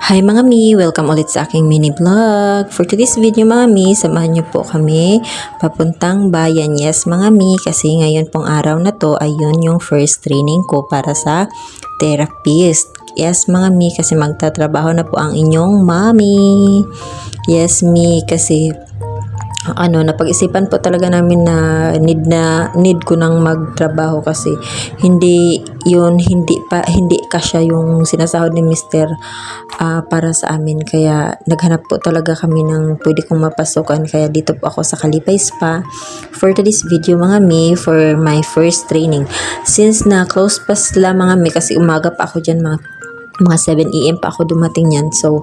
Hi mga mi! Welcome ulit sa aking mini vlog. For today's video mga mi, samahan niyo po kami papuntang bayan. Yes mga mi, kasi ngayon pong araw na to ay yun yung first training ko para sa therapist. Yes mga mi, kasi magtatrabaho na po ang inyong mami. Yes mi, kasi napag-isipan po talaga namin na need ko nang magtrabaho kasi hindi kasya yung sinasahod ni Mr. Para sa amin, kaya naghanap po talaga kami ng pwede kong mapasukan, kaya dito po ako sa Kalipay Spa for today's video mga mi, for my first training. Since na close pa sila mga mi, kasi umaga pa ako dyan, mga 7 AM pa ako dumating yan. So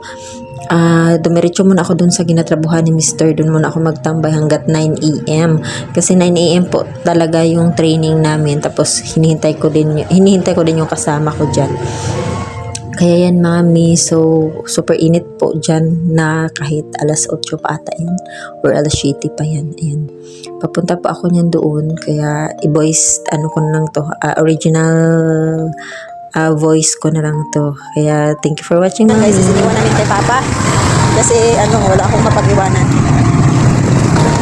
dumiretso muna ako dun sa ginatrabuhan ni Mr. Dun muna ako magtambay hanggat 9 AM. Kasi 9 AM po talaga yung training namin. Tapos hinihintay ko din yung kasama ko dyan. Kaya yan mga mi, so super init po dyan na kahit alas 8 pa ata yan or alas 7 pa yan. Ayan. Papunta po ako niyan doon, kaya i-voice ko na lang to, original voice ko na lang to. Kaya thank you for watching mga Guys, isiniwan namin kay Papa kasi wala akong mapag-iwanan.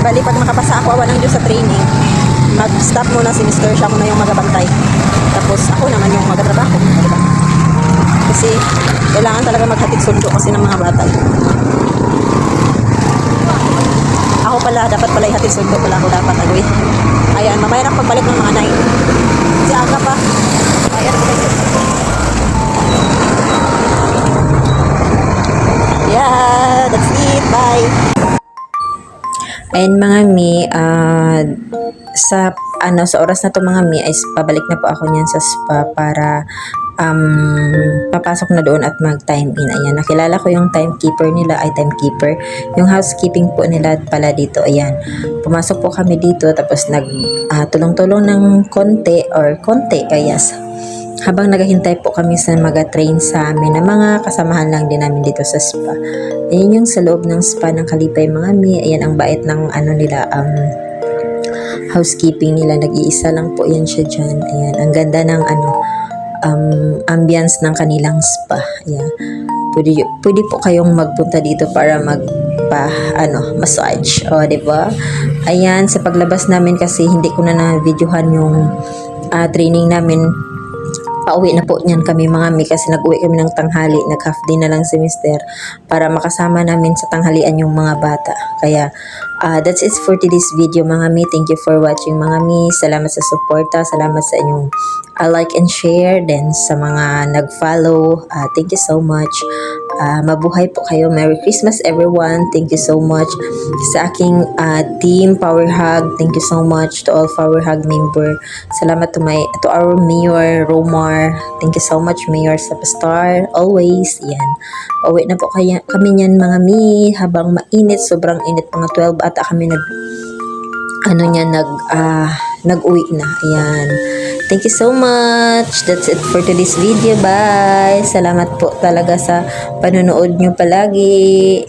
Bali, pag makapasa ako awan ng Diyos sa training, mag-stop muna si Mr. Siya muna yung magabantay, tapos ako naman yung magatrabaho, diba? Kasi kailangan talaga maghatid sundo kasi ng mga bata. Ako pala, dapat pala ihatid sundo pala ako dapat agawin. Ayan, mamaya na pagbalik ng mga 9 kasi aga pa. Ayan, yeah, that's it. Bye. Ayan mga mi, sa oras na to mga mi, ay pabalik na po ako niyan sa spa para papasok na doon at mag time in. Ayan, nakilala ko yung timekeeper nila, timekeeper, yung housekeeping po nila pala dito. Ayan, pumasok po kami dito, tapos tulong-tulong ng konti, yes, habang naghahintay po kami sa mag-train sa amin na mga kasamahan lang din namin dito sa spa. Ayan yung sa loob ng spa ng Kalipay mga mi. Ayan ang bait ng housekeeping nila. Nag-iisa lang po yan siya dyan. Ayan, ang ganda ng ambience ng kanilang spa. Ayan. Pwede po kayong magpunta dito para massage. O, diba? Ayan, sa paglabas namin kasi hindi ko na videohan yung training namin. Pauwi na po niyan kami mga mi, kasi nag-uwi kami ng tanghali. Nag-half day na lang si Mr. para makasama namin sa tanghalian yung mga bata. Kaya that's it for today's video mga mi. Thank you for watching mga mi. Salamat sa suporta. Salamat sa inyong like and share. Then sa mga nag-follow, thank you so much. Mabuhay po kayo. Merry Christmas everyone. Thank you so much sa aking team Power Hug. Thank you so much to all Power Hug member. Salamat to our Mayor Romar. Thank you so much Mayor Sapastar. Always. Yan. Pauwi na po kami niyan mga mi, habang mainit, sobrang init, mga 12 ata kami nag-uwi na. Ayan. Thank you so much. That's it for today's video. Bye. Salamat po talaga sa panonood nyo palagi.